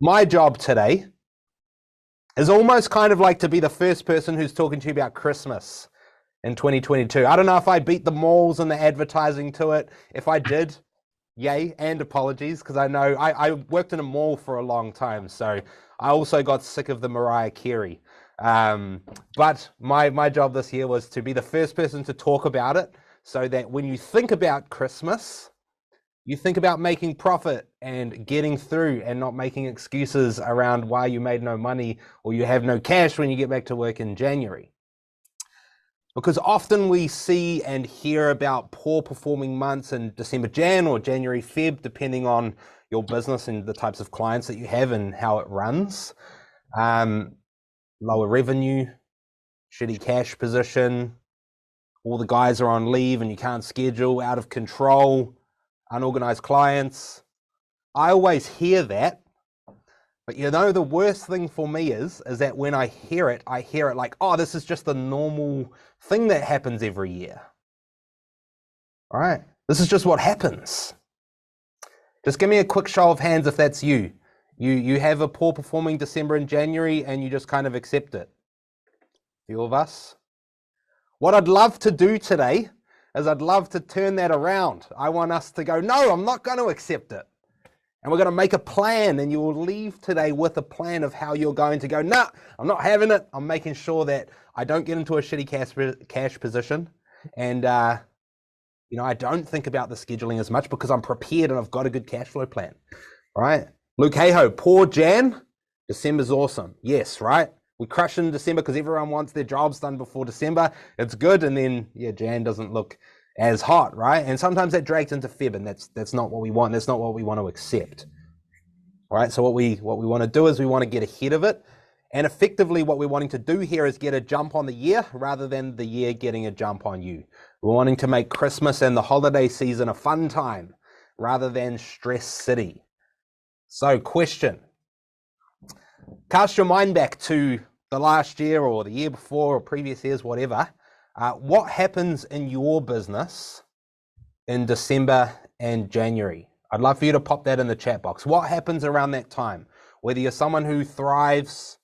my job today is almost kind of like to be the first person who's talking to you about Christmas in 2022. I don't know if I beat the malls and the advertising to it. If I did, yay, and apologies, because I know I worked in a mall for a long time, so I also got sick of the Mariah Carey. But my job this year was to be the first person to talk about it, so that when you think about Christmas, you think about making profit and getting through and not making excuses around why you made no money or you have no cash when you get back to work in January. Because often we see and hear about poor performing months in December, Jan, or January, Feb, depending on your business and the types of clients that you have and how it runs. Lower revenue, shitty cash position, all the guys are on leave and you can't schedule, out of control, unorganized clients. I always hear that, but you know, the worst thing for me is that when I hear it like, oh, this is just the normal thing that happens every year. All right, this is just what happens. Just give me a quick show of hands if that's you. You have a poor performing December and January and you just kind of accept it. Few of us. What I'd love to do today is I'd love to turn that around. I want us to go, no, I'm not going to accept it. And we're going to make a plan, and you will leave today with a plan of how you're going to go, no, I'm not having it. I'm making sure that I don't get into a shitty cash position. And, you know, I don't think about the scheduling as much because I'm prepared and I've got a good cash flow plan, right? Luke Hayho, poor Jan, December's awesome. Yes, right? We crush in December because everyone wants their jobs done before December. It's good. And then, yeah, Jan doesn't look as hot, right? And sometimes that drags into Feb, and that's not what we want. That's not what we want to accept. All right, so what we want to do is we want to get ahead of it. And effectively what we're wanting to do here is get a jump on the year rather than the year getting a jump on you. We're wanting to make Christmas and the holiday season a fun time rather than stress city. So question, cast your mind back to the last year or the year before or previous years, whatever. What happens in your business in December and January? I'd love for you to pop that in the chat box. What happens around that time? Whether you're someone who thrives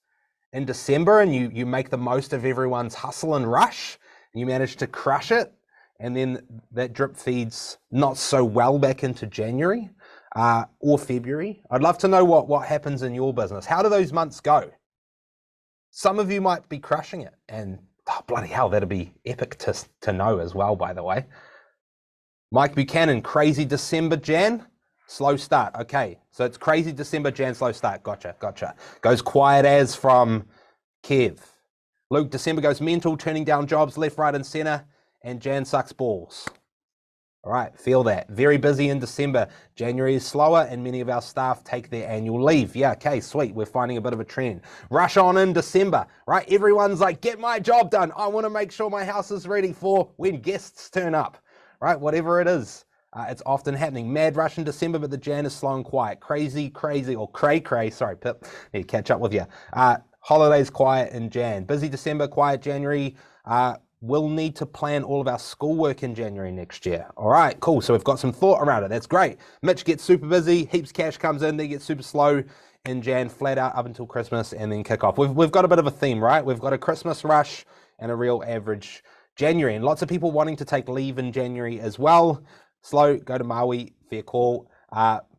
in December and you make the most of everyone's hustle and rush, and you manage to crush it, and then that drip feeds not so well back into January or February. I'd love to know what happens in your business. How do those months go? Some of you might be crushing it, and oh, bloody hell, that'd be epic to know as well, by the way. Mike Buchanan, crazy December, Jan, slow start. Okay, so it's crazy December, Jan, slow start. Gotcha. Goes quiet as from Kev. Luke, December goes mental, turning down jobs left, right, and center, and Jan sucks balls. All right, feel that. Very busy in December. January is slower and many of our staff take their annual leave. Yeah, okay, sweet. We're finding a bit of a trend. Rush on in December, right? Everyone's like, get my job done. I want to make sure my house is ready for when guests turn up, right? Whatever it is, it's often happening. Mad rush in December, but the Jan is slow and quiet. Crazy, or cray. Sorry, Pip. Need to catch up with you. Holidays quiet in Jan. Busy December, quiet January. We'll need to plan all of our schoolwork in January next year. All right, cool. So we've got some thought around it. That's great. Mitch gets super busy, heaps cash comes in, they get super slow in Jan, flat out up until Christmas and then kick off. We've got a bit of a theme, right? We've got a Christmas rush and a real average January, and lots of people wanting to take leave in January as well. Slow, go to Maui, fair call.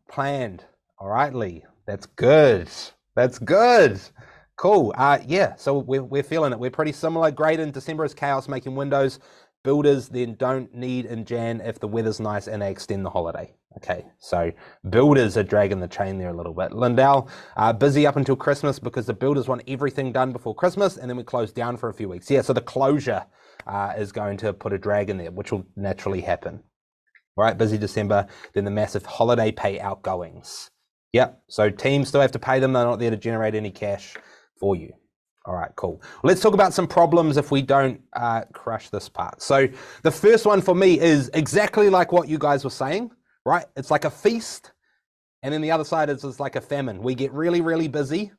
Planned. All right, Lee. That's good. Cool. Yeah, so we're feeling it. We're pretty similar. Great in December is chaos making windows. Builders then don't need in Jan if the weather's nice and they extend the holiday. Okay, so builders are dragging the chain there a little bit. Lindell, busy up until Christmas because the builders want everything done before Christmas and then we close down for a few weeks. Yeah, so the closure is going to put a drag in there, which will naturally happen. All right, busy December, then the massive holiday pay outgoings. Yep, so teams still have to pay them. They're not there to generate any cash for you. All right, cool. Let's talk about some problems if we don't crush this part. So the first one for me is exactly like what you guys were saying, right? It's like a feast, and then the other side is like a famine. We get really, really busy.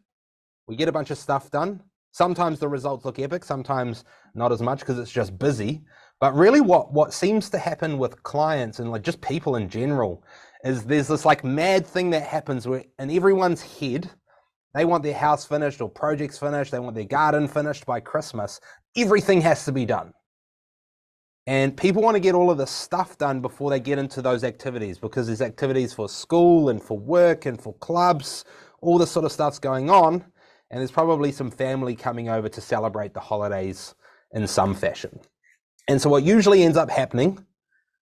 We get a bunch of stuff done. Sometimes the results look epic, sometimes not as much because it's just busy. But really what seems to happen with clients and like just people in general is there's this like mad thing that happens where in everyone's head, They want their house finished or projects finished. They want their garden finished by Christmas. Everything has to be done. And people want to get all of this stuff done before they get into those activities, because there's activities for school and for work and for clubs, all this sort of stuff's going on. And there's probably some family coming over to celebrate the holidays in some fashion. And so what usually ends up happening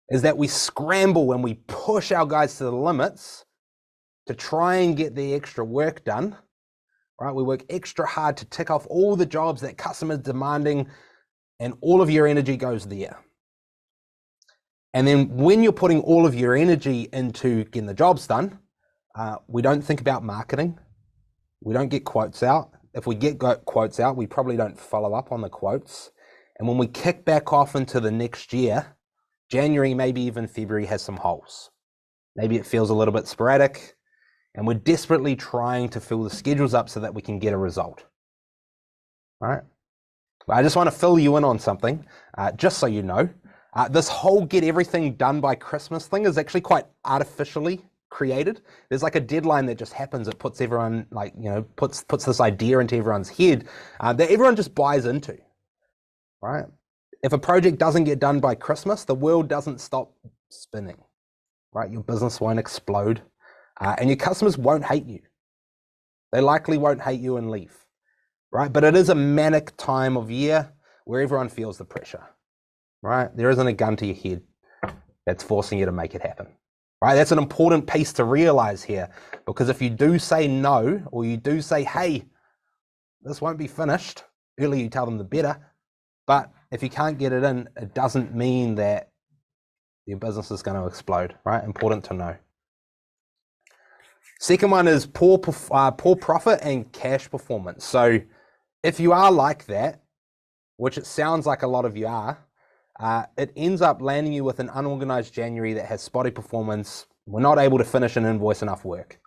is that we scramble and we push our guys to the limits to try and get the extra work done, right? We work extra hard to tick off all the jobs that customers demanding, and all of your energy goes there. And then when you're putting all of your energy into getting the jobs done, we don't think about marketing. We don't get quotes out. If we get quotes out, we probably don't follow up on the quotes. And when we kick back off into the next year, January, maybe even February, has some holes. Maybe it feels a little bit sporadic, and we're desperately trying to fill the schedules up so that we can get a result. All right? But I just want to fill you in on something, just so you know. This whole get everything done by Christmas thing is actually quite artificially created. There's like a deadline that just happens. It puts everyone, like, you know, puts this idea into everyone's head that everyone just buys into, right? If a project doesn't get done by Christmas, the world doesn't stop spinning, right? Your business won't explode, and your customers won't hate you. They likely won't hate you and leave, right? But it is a manic time of year where everyone feels the pressure. Right? There isn't a gun to your head that's forcing you to make it happen. Right? That's an important piece to realize here, because if you do say no, or you do say, hey, this won't be finished, earlier you tell them the better. But if you can't get it in, it doesn't mean that your business is going to explode, right? Important to know. Second one is poor profit and cash performance. So if you are like that, which it sounds like a lot of you are, it ends up landing you with an unorganized January that has spotty performance. We're not able to finish and invoice enough work.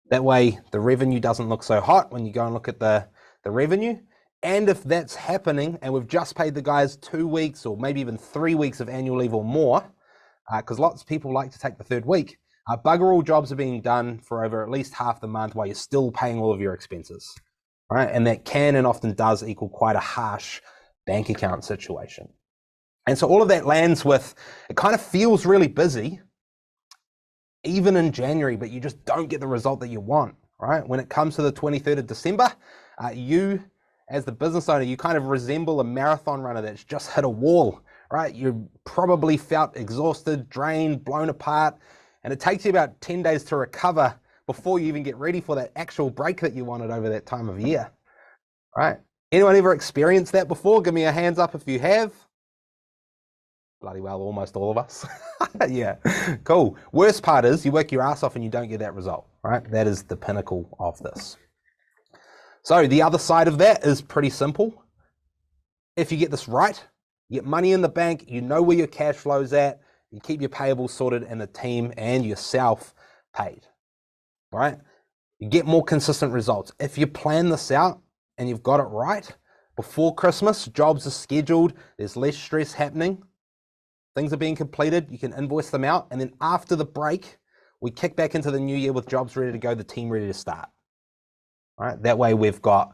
That way, the revenue doesn't look so hot when you go and look at the revenue. And if that's happening, and we've just paid the guys 2 weeks or maybe even 3 weeks of annual leave or more, because lots of people like to take the third week, bugger all jobs are being done for over at least half the month while you're still paying all of your expenses, right? And that can and often does equal quite a harsh bank account situation. And so all of that lands with, it kind of feels really busy, even in January, but you just don't get the result that you want, right? When it comes to the 23rd of December, you, as the business owner, you kind of resemble a marathon runner that's just hit a wall, right? You probably felt exhausted, drained, blown apart, and it takes you about 10 days to recover before you even get ready for that actual break that you wanted over that time of year, right? Anyone ever experienced that before? Give me a hands up if you have. Bloody well, almost all of us. Yeah, cool. Worst part is you work your ass off and you don't get that result, right? That is the pinnacle of this. So the other side of that is pretty simple. If you get this right, you get money in the bank, you know where your cash flow's at, you keep your payables sorted, and the team and yourself paid, right? You get more consistent results. If you plan this out and you've got it right, before Christmas, jobs are scheduled, there's less stress happening, things are being completed, you can invoice them out, and then after the break, we kick back into the new year with jobs ready to go, the team ready to start. All right? That way we've got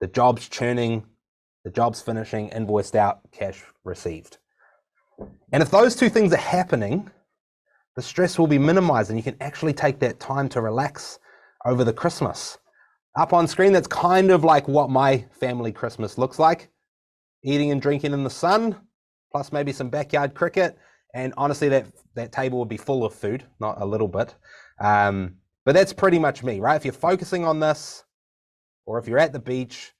the jobs churning, the jobs finishing, invoiced out, cash received. And if those two things are happening, the stress will be minimized and you can actually take that time to relax over the Christmas. Up on screen, that's kind of like what my family Christmas looks like. Eating and drinking in the sun, plus maybe some backyard cricket, and honestly that table would be full of food, not a little bit. But that's pretty much me, right? If you're focusing on this, or if you're at the beach,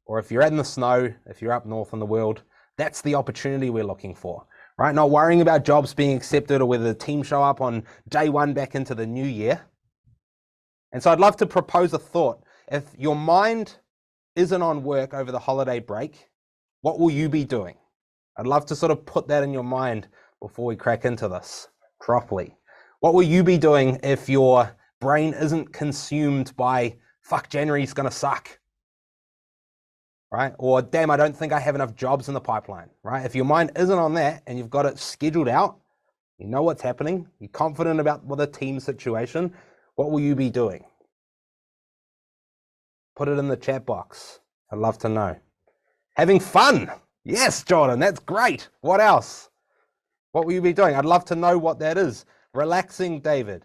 or if you're out in the snow, if you're up north in the world, that's the opportunity we're looking for, right? Not worrying about jobs being accepted or whether the team show up on day one back into the new year. And so I'd love to propose a thought. If your mind isn't on work over the holiday break, what will you be doing? I'd love to sort of put that in your mind before we crack into this properly. What will you be doing if your brain isn't consumed by, fuck, January's gonna suck, right? Or damn, I don't think I have enough jobs in the pipeline, right? If your mind isn't on that and you've got it scheduled out, you know what's happening, you're confident about the team situation, what will you be doing? Put it in the chat box. I'd love to know. Having fun. Yes, Jordan, that's great. What else? What will you be doing? I'd love to know what that is. Relaxing, David.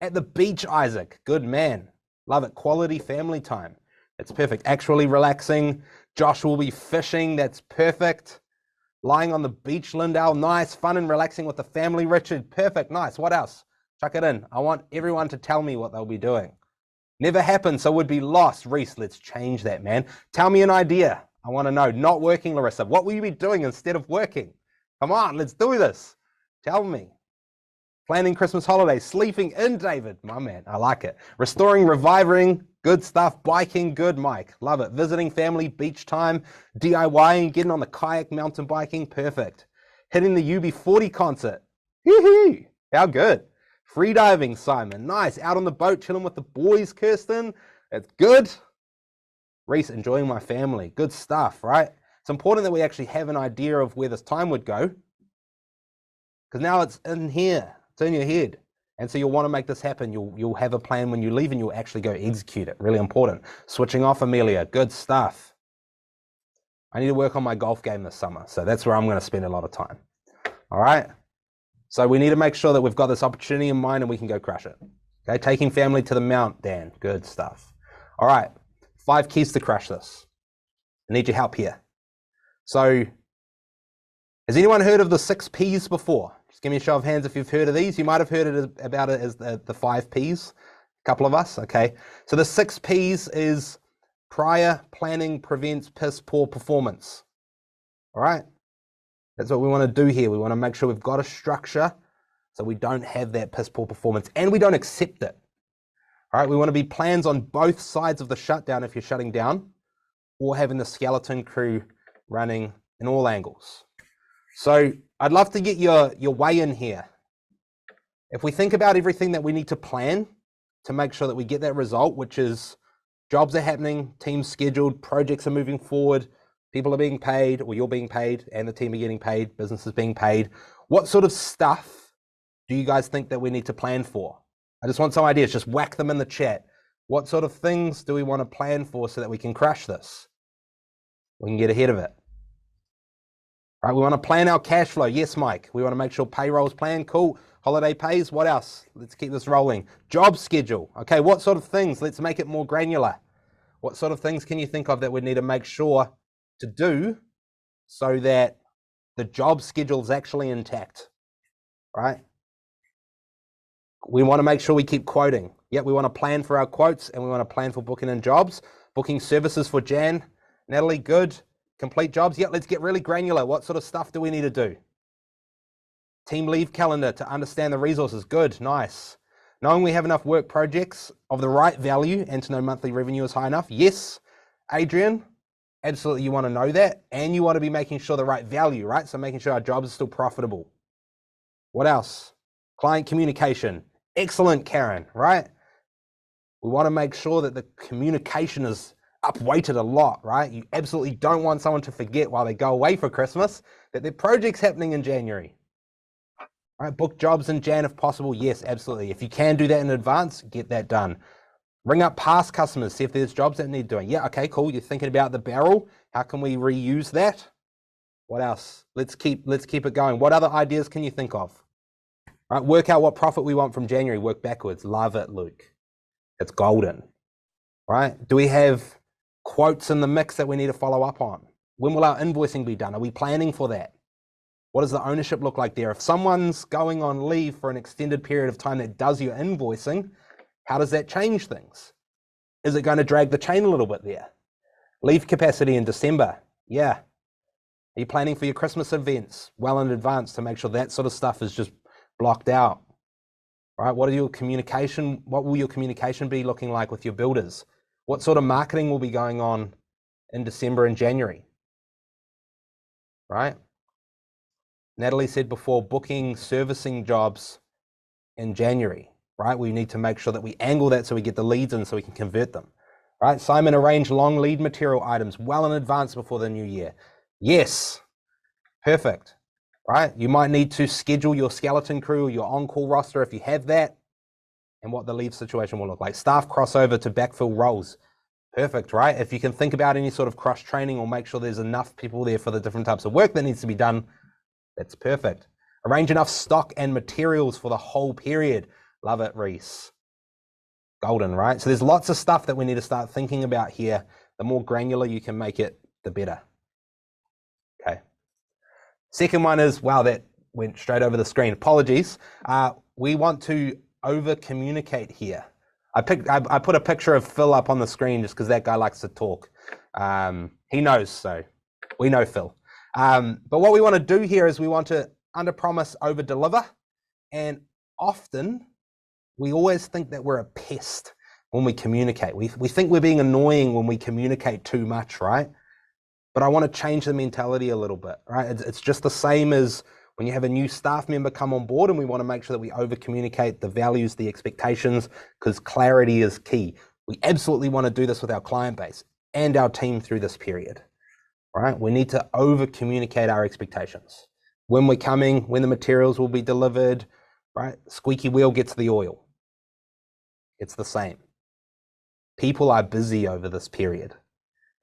At the beach, Isaac. Good man. Love it. Quality family time. It's perfect. Actually relaxing. Josh will be fishing. That's perfect. Lying on the beach, Lindell. Nice. Fun and relaxing with the family, Richard. Perfect. Nice. What else? Chuck it in. I want everyone to tell me what they'll be doing. Never happened, so would be lost. Reese, let's change that, man. Tell me an idea. I want to know. Not working, Larissa. What will you be doing instead of working? Come on, let's do this. Tell me. Planning Christmas holidays. Sleeping in, David. My man, I like it. Restoring, reviving. Good stuff. Biking, good, Mike. Love it. Visiting family, beach time. DIYing, getting on the kayak, mountain biking. Perfect. Hitting the UB40 concert. Hee-hee. How good. Freediving, Simon. Nice. Out on the boat, chilling with the boys, Kirsten. It's good. Reese, enjoying my family. Good stuff, right? It's important that we actually have an idea of where this time would go. Because now it's in here. It's in your head. And so you'll want to make this happen. You'll have a plan when you leave and you'll actually go execute it. Really important. Switching off, Amelia. Good stuff. I need to work on my golf game this summer. So that's where I'm going to spend a lot of time. All right? So we need to make sure that we've got this opportunity in mind and we can go crush it. Okay, taking family to the mount, Dan. Good stuff. All right, 5 keys to crush this. I need your help here. So, has anyone heard of the 6 Ps before? Just give me a show of hands if you've heard of these. You might have heard about it as the 5 Ps. A couple of us, okay. So the 6 Ps is prior planning prevents piss poor performance. All right. That's what we want to do here. We want to make sure we've got a structure so we don't have that piss poor performance and we don't accept it. All right, we want to be plans on both sides of the shutdown if you're shutting down or having the skeleton crew running in all angles. So I'd love to get your way in here. If we think about everything that we need to plan to make sure that we get that result, which is jobs are happening, teams scheduled, projects are moving forward, people are being paid, or you're being paid, and the team are getting paid, business is being paid. What sort of stuff do you guys think that we need to plan for? I just want some ideas. Just whack them in the chat. What sort of things do we want to plan for so that we can crush this? We can get ahead of it. All right, we want to plan our cash flow. Yes, Mike. We want to make sure payroll's planned. Cool. Holiday pays. What else? Let's keep this rolling. Job schedule. Okay, what sort of things? Let's make it more granular. What sort of things can you think of that we need to make sure to do so that the job schedule is actually intact, right? We want to make sure we keep quoting. Yep, we want to plan for our quotes and we want to plan for booking in jobs. Booking services for Jan. Natalie, good. Complete jobs. Yep, let's get really granular. What sort of stuff do we need to do? Team leave calendar to understand the resources. Good, nice. Knowing we have enough work projects of the right value and to know monthly revenue is high enough. Yes, Adrian. Absolutely, you want to know that, and you want to be making sure the right value, right? So making sure our jobs are still profitable. What else? Client communication. Excellent, Karen, right? We want to make sure that the communication is upweighted a lot, right? You absolutely don't want someone to forget while they go away for Christmas that their project's happening in January. All right, book jobs in Jan if possible. Yes, absolutely. If you can do that in advance, get that done. Ring up past customers, see if there's jobs that need doing. Yeah, okay, cool. You're thinking about the barrel. How can we reuse that? What else? Let's keep it going. What other ideas can you think of? All right, work out what profit we want from January. Work backwards. Love it, Luke. It's golden. Right? Do we have quotes in the mix that we need to follow up on? When will our invoicing be done? Are we planning for that? What does the ownership look like there? If someone's going on leave for an extended period of time that does your invoicing, how does that change things? Is it going to drag the chain a little bit there? Leave capacity in December. Yeah. Are you planning for your Christmas events well in advance to make sure that sort of stuff is just blocked out? Right? What will your communication be looking like with your builders? What sort of marketing will be going on in December and January? Right? Natalie said before, booking servicing jobs in January. Right? We need to make sure that we angle that so we get the leads in so we can convert them. Right? Simon, arrange long lead material items well in advance before the new year. Yes. Perfect. Right? You might need to schedule your skeleton crew or your on-call roster if you have that and what the leave situation will look like. Staff crossover to backfill roles. Perfect, right? If you can think about any sort of cross training or make sure there's enough people there for the different types of work that needs to be done, that's perfect. Arrange enough stock and materials for the whole period. Love it, Reese. Golden, right? So there's lots of stuff that we need to start thinking about here. The more granular you can make it, the better. Okay. Second one is, wow, that went straight over the screen. Apologies. We want to over communicate here. I put a picture of Phil up on the screen just because that guy likes to talk. He knows, so we know Phil. But what we want to do here is we want to under promise, over deliver. And often we always think that we're a pest when we communicate. We think we're being annoying when we communicate too much, right? But I want to change the mentality a little bit, right? It's just the same as when you have a new staff member come on board, and we want to make sure that we over communicate the values, the expectations, because clarity is key. We absolutely want to do this with our client base and our team through this period, right? We need to over communicate our expectations. When we're coming, when the materials will be delivered, right? Squeaky wheel gets the oil. It's the same. People are busy over this period.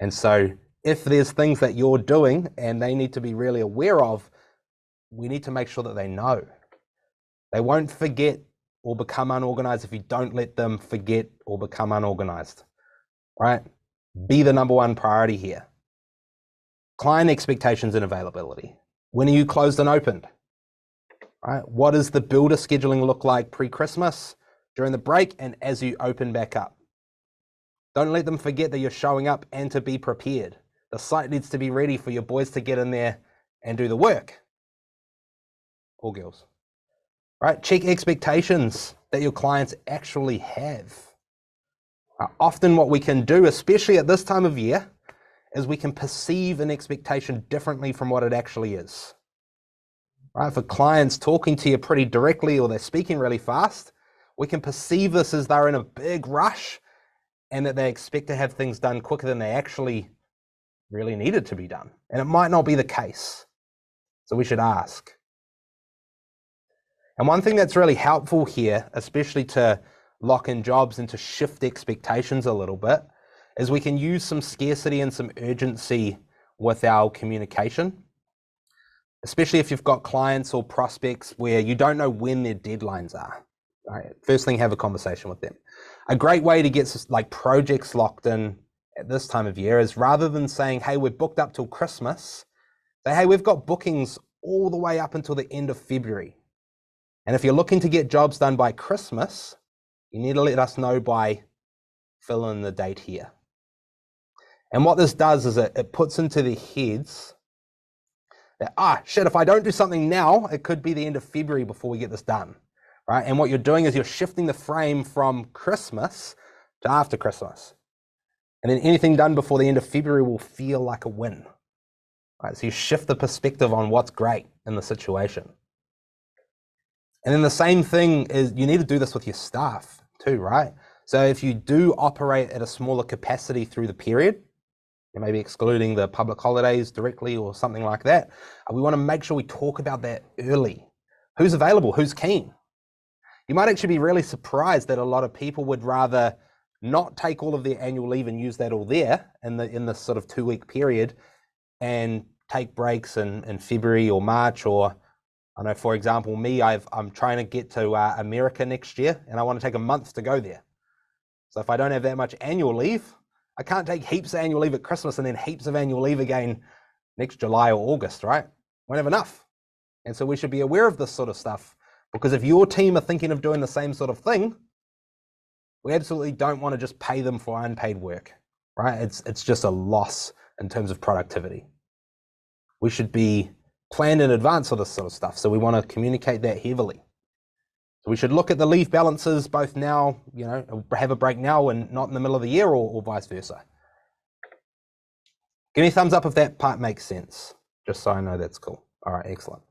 And so if there's things that you're doing and they need to be really aware of, we need to make sure that they know. They won't forget or become unorganized if you don't let them forget or become unorganized, right? Be the number one priority here. Client expectations and availability. When are you closed and opened? Right? What does the builder scheduling look like pre-Christmas, during the break, and as you open back up? Don't let them forget that you're showing up and to be prepared. The site needs to be ready for your boys to get in there and do the work. Or girls. Right? Check expectations that your clients actually have. Often what we can do, especially at this time of year, is we can perceive an expectation differently from what it actually is. Right? For clients talking to you pretty directly or they're speaking really fast, we can perceive this as they're in a big rush and that they expect to have things done quicker than they actually really needed to be done. And it might not be the case. So we should ask. And one thing that's really helpful here, especially to lock in jobs and to shift expectations a little bit, is we can use some scarcity and some urgency with our communication, especially if you've got clients or prospects where you don't know when their deadlines are. Right? First thing, have a conversation with them. A great way to get like projects locked in at this time of year is, rather than saying, hey, we're booked up till Christmas, say, hey, we've got bookings all the way up until the end of February. And if you're looking to get jobs done by Christmas, you need to let us know by fill in the date here. And what this does is it puts into their heads that, shit, if I don't do something now, it could be the end of February before we get this done, right? And what you're doing is you're shifting the frame from Christmas to after Christmas. And then anything done before the end of February will feel like a win, right? So you shift the perspective on what's great in the situation. And then the same thing is, you need to do this with your staff too, right? So if you do operate at a smaller capacity through the period, maybe excluding the public holidays directly or something like that, we want to make sure we talk about that early. Who's available? Who's keen? You might actually be really surprised that a lot of people would rather not take all of their annual leave and use that all there in the sort of 2-week period and take breaks in February or March. Or I know, for example, me, I'm trying to get to America next year and I want to take a month to go there. So if I don't have that much annual leave, I can't take heaps of annual leave at Christmas and then heaps of annual leave again next July or August, right? Won't have enough. And so we should be aware of this sort of stuff, because if your team are thinking of doing the same sort of thing, we absolutely don't want to just pay them for unpaid work, right? It's just a loss in terms of productivity. We should be planned in advance for this sort of stuff. So we want to communicate that heavily. So we should look at the leave balances both now, have a break now and not in the middle of the year, or vice versa. Give me a thumbs up if that part makes sense, just so I know that's cool. All right, excellent.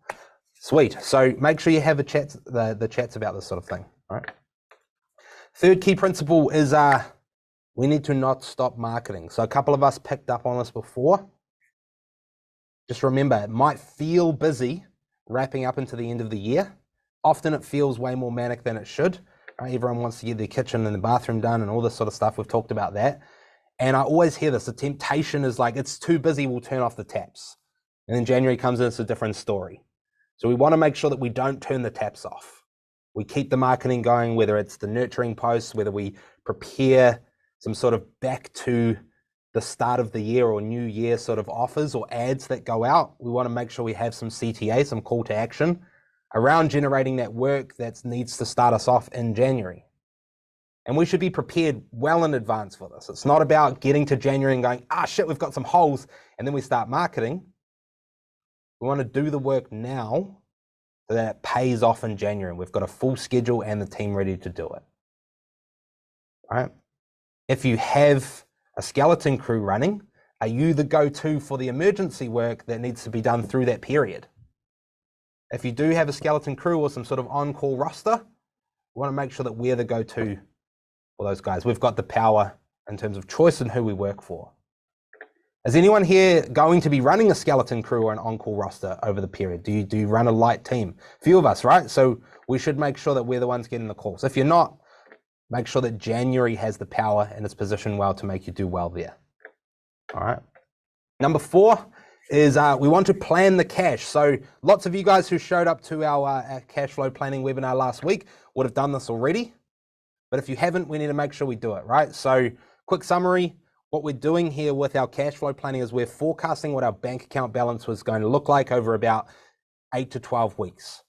Sweet. So make sure you have the chats about this sort of thing. All right. Third key principle is we need to not stop marketing. So a couple of us picked up on this before. Just remember, it might feel busy wrapping up into the end of the year. Often it feels way more manic than it should. Right? Everyone wants to get their kitchen and the bathroom done and all this sort of stuff. We've talked about that. And I always hear this, the temptation is like, it's too busy, we'll turn off the taps. And then January comes in, it's a different story. So we want to make sure that we don't turn the taps off. We keep the marketing going, whether it's the nurturing posts, whether we prepare some sort of back to the start of the year or new year sort of offers or ads that go out. We want to make sure we have some CTA, some call to action around generating that work that needs to start us off in January. And we should be prepared well in advance for this. It's not about getting to January and going, ah, shit, we've got some holes, and then we start marketing. We want to do the work now so that it pays off in January. We've got a full schedule and the team ready to do it. All right. If you have a skeleton crew running, are you the go-to for the emergency work that needs to be done through that period? If you do have a skeleton crew or some sort of on-call roster, we want to make sure that we're the go-to for those guys. We've got the power in terms of choice and who we work for. Is anyone here going to be running a skeleton crew or an on-call roster over the period? Do you run a light team? A few of us, right? So we should make sure that we're the ones getting the calls. If you're not, make sure that January has the power and it's positioned well to make you do well there. All right. Number 4 is we want to plan the cash. So lots of you guys who showed up to our cash flow planning webinar last week would have done this already. But if you haven't, we need to make sure we do it, right? So quick summary, what we're doing here with our cash flow planning is we're forecasting what our bank account balance was going to look like over about 8 to 12 weeks,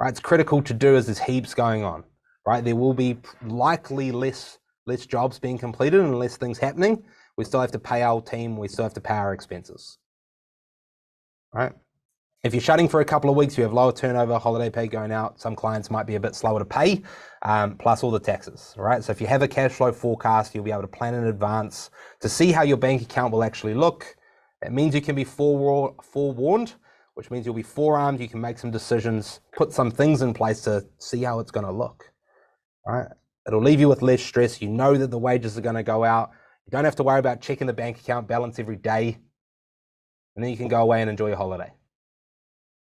right? It's critical to do as there's heaps going on, right? There will be likely less jobs being completed and less things happening. We still have to pay our team. We still have to pay our expenses, right? If you're shutting for a couple of weeks, you have lower turnover, holiday pay going out. Some clients might be a bit slower to pay, plus all the taxes, right? So if you have a cash flow forecast, you'll be able to plan in advance to see how your bank account will actually look. It means you can be forewarned, which means you'll be forearmed. You can make some decisions, put some things in place to see how it's going to look, right? It'll leave you with less stress. You know that the wages are going to go out. You don't have to worry about checking the bank account balance every day. And then you can go away and enjoy your holiday.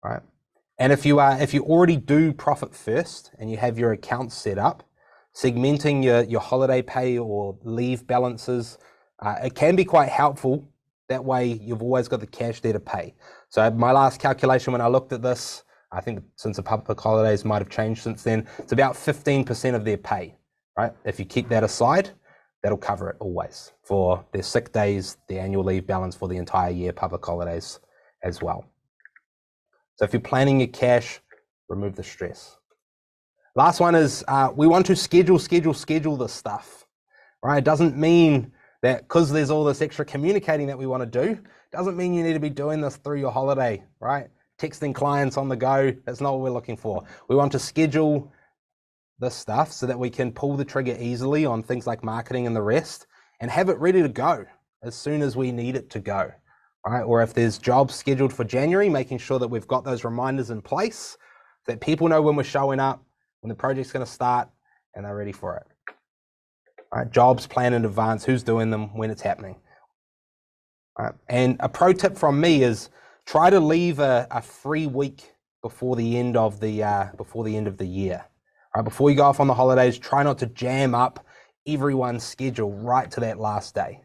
Right. And if you already do profit first and you have your accounts set up, segmenting your holiday pay or leave balances, it can be quite helpful. That way you've always got the cash there to pay. So my last calculation when I looked at this, I think since the public holidays might have changed since then, it's about 15% of their pay, right? If you keep that aside, that'll cover it always for their sick days, the annual leave balance for the entire year, public holidays as well. So if you're planning your cash, remove the stress. Last one is we want to schedule this stuff, right? It doesn't mean that because there's all this extra communicating that we want to do, doesn't mean you need to be doing this through your holiday, right? Texting clients on the go, that's not what we're looking for. We want to schedule this stuff so that we can pull the trigger easily on things like marketing and the rest and have it ready to go as soon as we need it to go. Right? Or if there's jobs scheduled for January, making sure that we've got those reminders in place, that people know when we're showing up, when the project's going to start, and they're ready for it. Right? Jobs plan in advance, who's doing them, when it's happening. Right? And a pro tip from me is try to leave a free week before the end of the year. Right? Before you go off on the holidays, try not to jam up everyone's schedule right to that last day.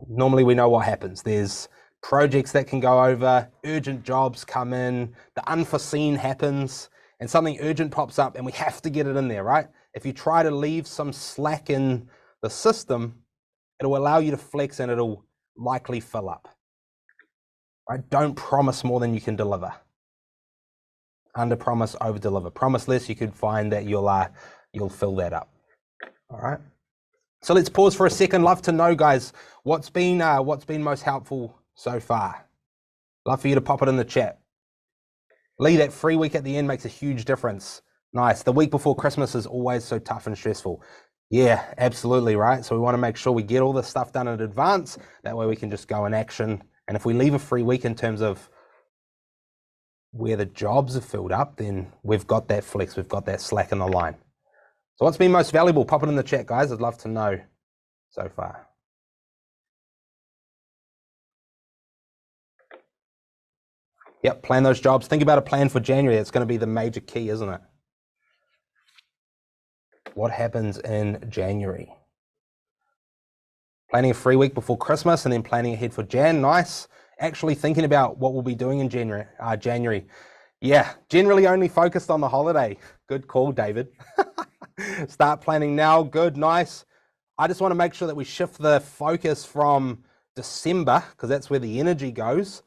Normally we know what happens. There's projects that can go over, urgent jobs come in, the unforeseen happens, and something urgent pops up and we have to get it in there, right? If you try to leave some slack in the system, it'll allow you to flex and it'll likely fill up. Right? Don't promise more than you can deliver. Under promise, over deliver. Promise less, you could find that you'll fill that up. All right. So let's pause for a second. Love to know, guys, what's been most helpful so far. Love for you to pop it in the chat. Lee, that free week at the end makes a huge difference. Nice. The week before Christmas is always so tough and stressful. Yeah, absolutely, right? So we want to make sure we get all this stuff done in advance. That way we can just go in action. And if we leave a free week in terms of where the jobs are filled up, then we've got that flex, we've got that slack in the line. So what's been most valuable? Pop it in the chat, guys. I'd love to know so far. Yep, plan those jobs. Think about a plan for January. It's going to be the major key, isn't it? What happens in January? Planning a free week before Christmas and then planning ahead for Jan. Nice. Actually thinking about what we'll be doing in January. Yeah, generally only focused on the holiday. Good call, David. Start planning now. Good, nice. I just want to make sure that we shift the focus from December, because that's where the energy goes,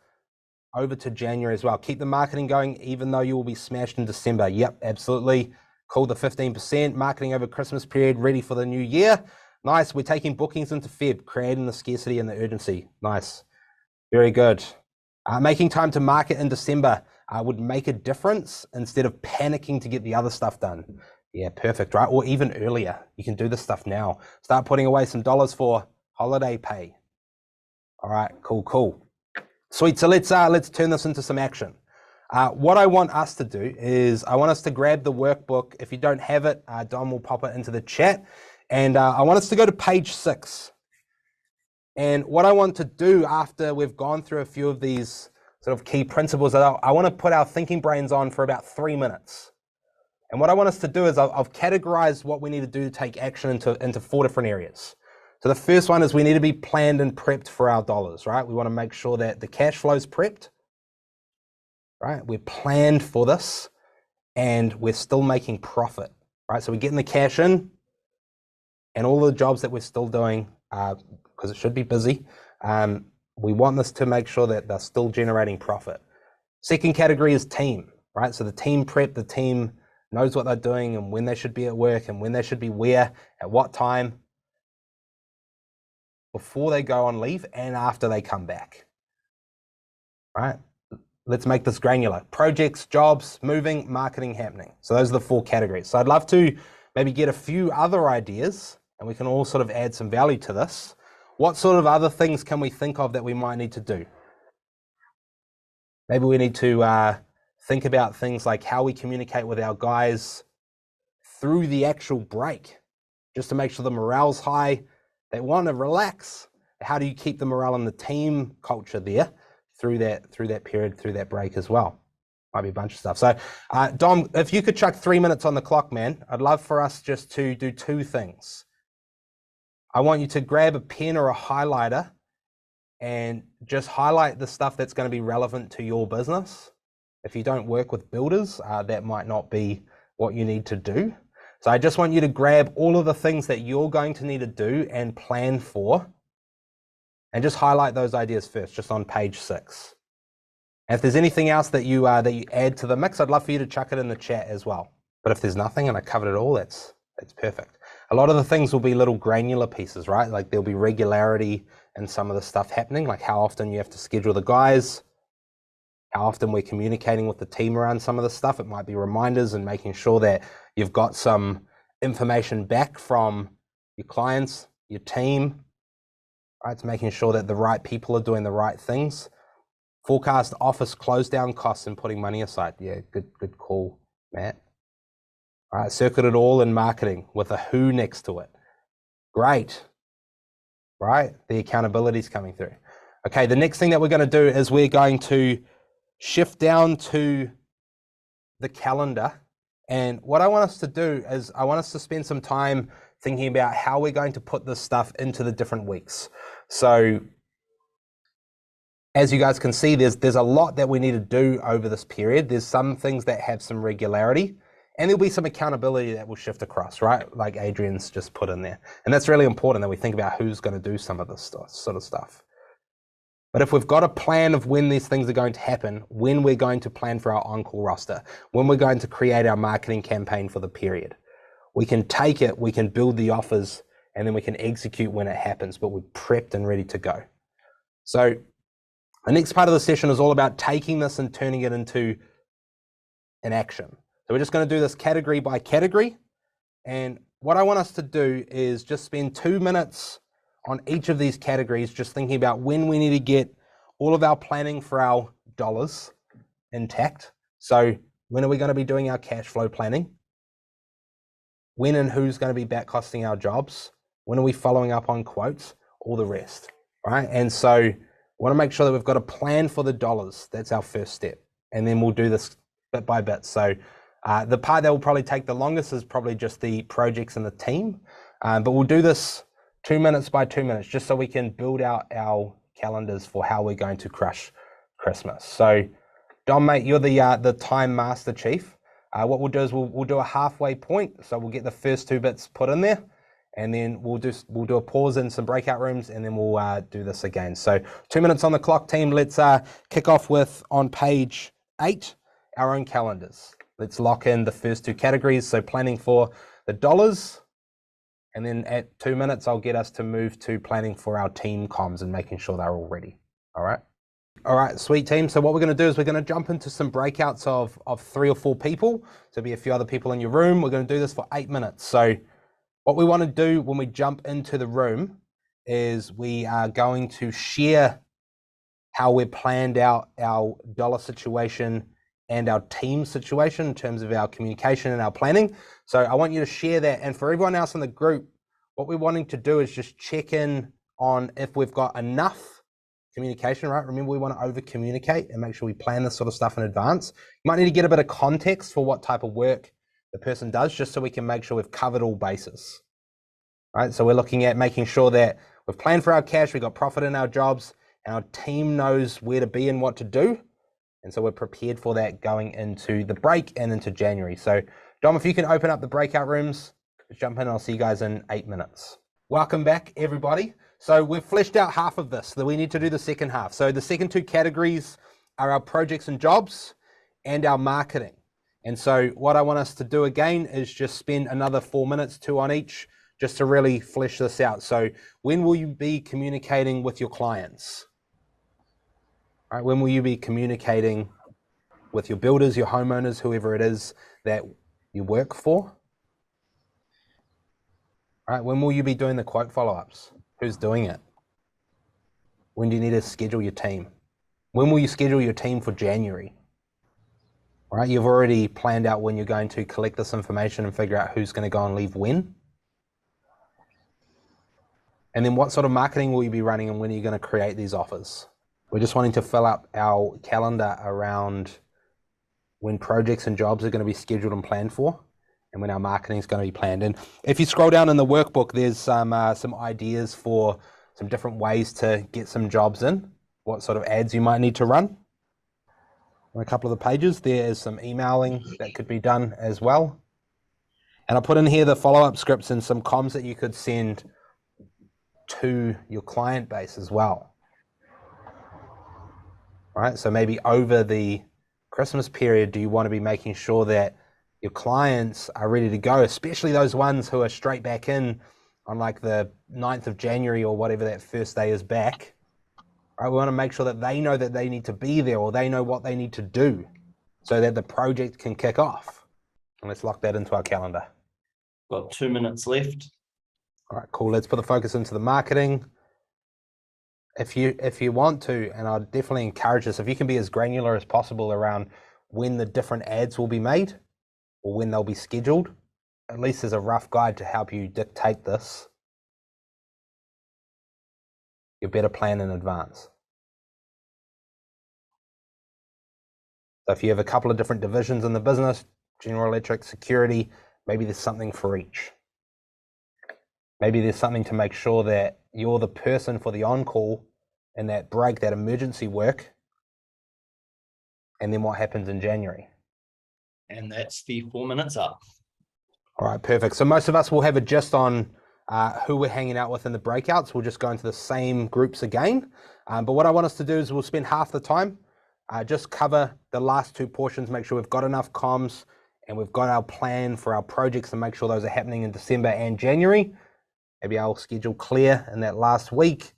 over to January as well. Keep the marketing going, even though you will be smashed in December. Yep, absolutely. Call the 15%, marketing over Christmas period, ready for the new year. Nice. We're taking bookings into Feb, creating the scarcity and the urgency. Nice. Very good. Making time to market in December would make a difference instead of panicking to get the other stuff done. Yeah, perfect, right? Or even earlier. You can do this stuff now. Start putting away some dollars for holiday pay. All right, cool. Sweet, so let's turn this into some action. What I want us to do is I want us to grab the workbook. If you don't have it, Dom will pop it into the chat. And I want us to go to page 6. And what I want to do after we've gone through a few of these sort of key principles, I want to put our thinking brains on for about 3 minutes. And what I want us to do is I've categorized what we need to do to take action into 4 different areas. So the first one is we need to be planned and prepped for our dollars, right? We want to make sure that the cash flow is prepped, right? We're planned for this and we're still making profit, right? So we're getting the cash in and all the jobs that we're still doing, because it should be busy. We want this to make sure that they're still generating profit. Second category is team, right? So the team prep, the team knows what they're doing and when they should be at work and when they should be where, at what time, before they go on leave and after they come back, right? Let's make this granular. Projects, jobs, moving, marketing happening. So those are the 4 categories. So I'd love to maybe get a few other ideas and we can all sort of add some value to this. What sort of other things can we think of that we might need to do? Maybe we need to think about things like how we communicate with our guys through the actual break, just to make sure the morale's high. They want to relax. How do you keep the morale and the team culture there through that period, through that break as well? Might be a bunch of stuff. So Dom, if you could chuck 3 minutes on the clock, man, I'd love for us just to do 2 things. I want you to grab a pen or a highlighter and just highlight the stuff that's going to be relevant to your business. If you don't work with builders, that might not be what you need to do. So I just want you to grab all of the things that you're going to need to do and plan for, and just highlight those ideas first, just on page 6. And if there's anything else that you add to the mix, I'd love for you to chuck it in the chat as well. But if there's nothing and I covered it all, that's perfect. A lot of the things will be little granular pieces, right? Like there'll be regularity in some of the stuff happening, like how often you have to schedule the guys, how often we're communicating with the team around some of the stuff. It might be reminders and making sure that you've got some information back from your clients, your team, right? It's making sure that the right people are doing the right things. Forecast office close down costs and putting money aside. Yeah, good call, Matt. All right, circuit it all in marketing with a who next to it. Great, right? The accountability's coming through. Okay, the next thing that we're going to do is we're going to shift down to the calendar. And what I want us to do is I want us to spend some time thinking about how we're going to put this stuff into the different weeks. So as you guys can see, there's a lot that we need to do over this period. There's some things that have some regularity, and there'll be some accountability that will shift across, right? Like Adrian's just put in there. And that's really important that we think about who's going to do some of this sort of stuff. But if we've got a plan of when these things are going to happen, when we're going to plan for our on-call roster, when we're going to create our marketing campaign for the period, we can take it, we can build the offers, and then we can execute when it happens, but we're prepped and ready to go. So the next part of the session is all about taking this and turning it into an action. So we're just going to do this category by category. And what I want us to do is just spend 2 minutes on each of these categories, just thinking about when we need to get all of our planning for our dollars intact. So when are we going to be doing our cash flow planning? When and who's going to be back costing our jobs? When are we following up on quotes? All the rest, right? And so we want to make sure that we've got a plan for the dollars. That's our first step. And then we'll do this bit by bit. So the part that will probably take the longest is probably just the projects and the team. But we'll do this 2 minutes by 2 minutes, just so we can build out our calendars for how we're going to crush Christmas. So Dom, mate, you're the time master chief. What we'll do is we'll do a halfway point. So we'll get the first 2 bits put in there, and then we'll do a pause in some breakout rooms, and then we'll do this again. So 2 minutes on the clock, team. Let's kick off with, on page 8, our own calendars. Let's lock in the first 2 categories. So planning for the dollars, and then at 2 minutes, I'll get us to move to planning for our team comms and making sure they're all ready. All right. All right, sweet team. So what we're going to do is we're going to jump into some breakouts of 3 or 4 people. So there'll be a few other people in your room. We're going to do this for 8 minutes. So what we want to do when we jump into the room is we are going to share how we've planned out our dollar situation and our team situation in terms of our communication and our planning. So I want you to share that. And for everyone else in the group, what we're wanting to do is just check in on if we've got enough communication, right? Remember, we want to over communicate and make sure we plan this sort of stuff in advance. You might need to get a bit of context for what type of work the person does, just so we can make sure we've covered all bases, right? So we're looking at making sure that we've planned for our cash, we've got profit in our jobs, and our team knows where to be and what to do. And so we're prepared for that going into the break and into January. So Dom, if you can open up the breakout rooms, just jump in and I'll see you guys in 8 minutes. Welcome back, everybody. So we've fleshed out half of this, that we need to do the second half. So the second 2 categories are our projects and jobs and our marketing. And so what I want us to do again is just spend another 4 minutes, 2 on each, just to really flesh this out. So when will you be communicating with your clients? All right, when will you be communicating with your builders, your homeowners, whoever it is that you work for? All right, when will you be doing the quote follow-ups? Who's doing it? When do you need to schedule your team? When will you schedule your team for January? All right, you've already planned out when you're going to collect this information and figure out who's going to go on leave when. And then what sort of marketing will you be running, and when are you going to create these offers? We're just wanting to fill up our calendar around when projects and jobs are going to be scheduled and planned for, and when our marketing is going to be planned. And if you scroll down in the workbook, there's some ideas for some different ways to get some jobs in, what sort of ads you might need to run. On a couple of the pages, there is some emailing that could be done as well. And I put in here the follow-up scripts and some comms that you could send to your client base as well. All right, so maybe over the Christmas period, do you want to be making sure that your clients are ready to go, especially those ones who are straight back in on like the 9th of January or whatever that first day is back. Right, we want to make sure that they know that they need to be there, or they know what they need to do so that the project can kick off. And let's lock that into our calendar. Got 2 minutes left. All right, cool. Let's put the focus into the marketing. If you want to, and I'd definitely encourage this, if you can be as granular as possible around when the different ads will be made or when they'll be scheduled, at least as a rough guide to help you dictate this, you better plan in advance. So if you have a couple of different divisions in the business, General Electric, security, maybe there's something for each. Maybe there's something to make sure that you're the person for the on-call and that break, that emergency work, and then what happens in January. And that's the 4 minutes up. All right, perfect. So most of us will have a gist on who we're hanging out with in the breakouts. We'll just go into the same groups again. But what I want us to do is we'll spend half the time, just cover the last 2 portions, make sure we've got enough comms and we've got our plan for our projects and make sure those are happening in December and January. Maybe our schedule clear in that last week,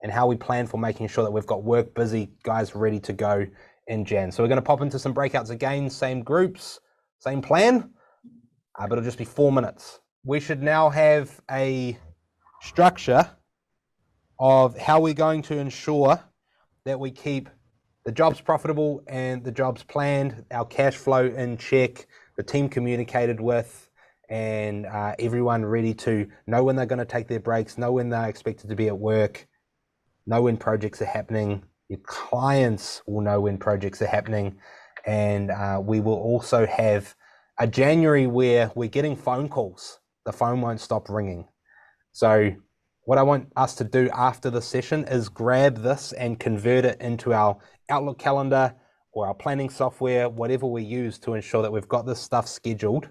and how we plan for making sure that we've got work busy guys ready to go in Jan. So we're going to pop into some breakouts again, same groups, same plan, but it'll just be 4 minutes. We should now have a structure of how we're going to ensure that we keep the jobs profitable and the jobs planned, our cash flow in check, the team communicated with, and everyone ready to know when they're going to take their breaks, know when they're expected to be at work, know when projects are happening. Your clients will know when projects are happening, and we will also have a January where we're getting phone calls. The phone won't stop ringing. So what I want us to do after the session is grab this and convert it into our Outlook calendar or our planning software, whatever we use to ensure that we've got this stuff scheduled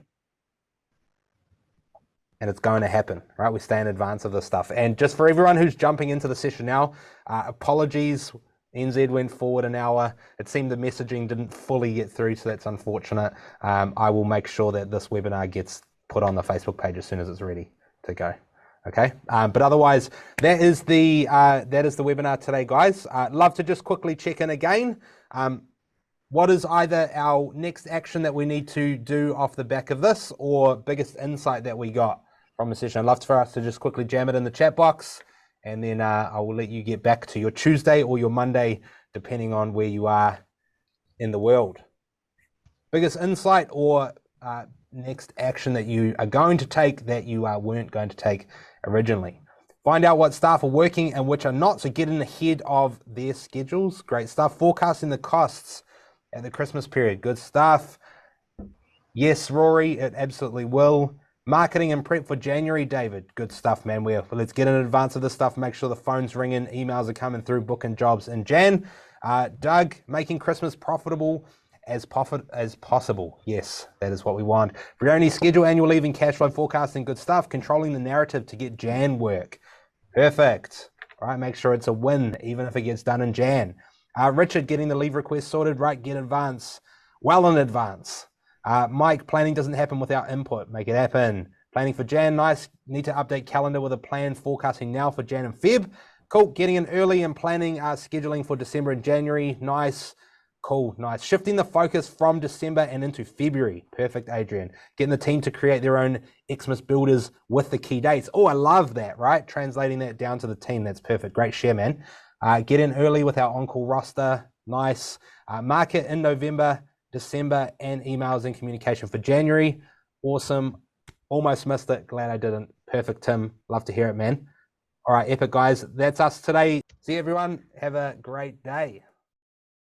and it's going to happen, right? We stay in advance of this stuff. And just for everyone who's jumping into the session now, apologies, NZ went forward an hour. It seemed the messaging didn't fully get through, so that's unfortunate. I will make sure that this webinar gets put on the Facebook page as soon as it's ready to go. Okay, but otherwise, that is the webinar today, guys. Love to just quickly check in again. What is either our next action that we need to do off the back of this, or biggest insight that we got from the session? I'd love for us to just quickly jam it in the chat box, and then I will let you get back to your Tuesday or your Monday, depending on where you are in the world. Biggest insight or next action that you are going to take that you weren't going to take originally. Find out what staff are working and which are not, so get in ahead of their schedules. Great stuff. Forecasting the costs at the Christmas period. Good stuff. Yes, Rory, it absolutely will. Marketing and prep for January, David. Good stuff, man. Let's get in advance of this stuff. Make sure the phone's ringing, emails are coming through, booking jobs in Jan. Doug, making Christmas profitable as possible. Yes, that is what we want. Brioni, schedule annual leave and cash flow forecasting. Good stuff. Controlling the narrative to get Jan work. Perfect. All right, make sure it's a win, even if it gets done in Jan. Richard, getting the leave request sorted, right? Get advance, well in advance. Mike, planning doesn't happen without input. Make it happen. Planning for Jan, nice. Need to update calendar with a plan. Forecasting now for Jan and Feb. Cool. Getting in early and planning scheduling for December and January. Nice. Cool. Nice. Shifting the focus from December and into February. Perfect, Adrian. Getting the team to create their own Xmas builders with the key dates. Oh, I love that, right? Translating that down to the team. That's perfect. Great share, man. Get in early with our on-call roster. Nice. Market in November, December, and emails and communication for January. Awesome. Almost missed it. Glad I didn't. Perfect, Tim. Love to hear it, man. All right, epic, guys. That's us today. See you, everyone. Have a great day.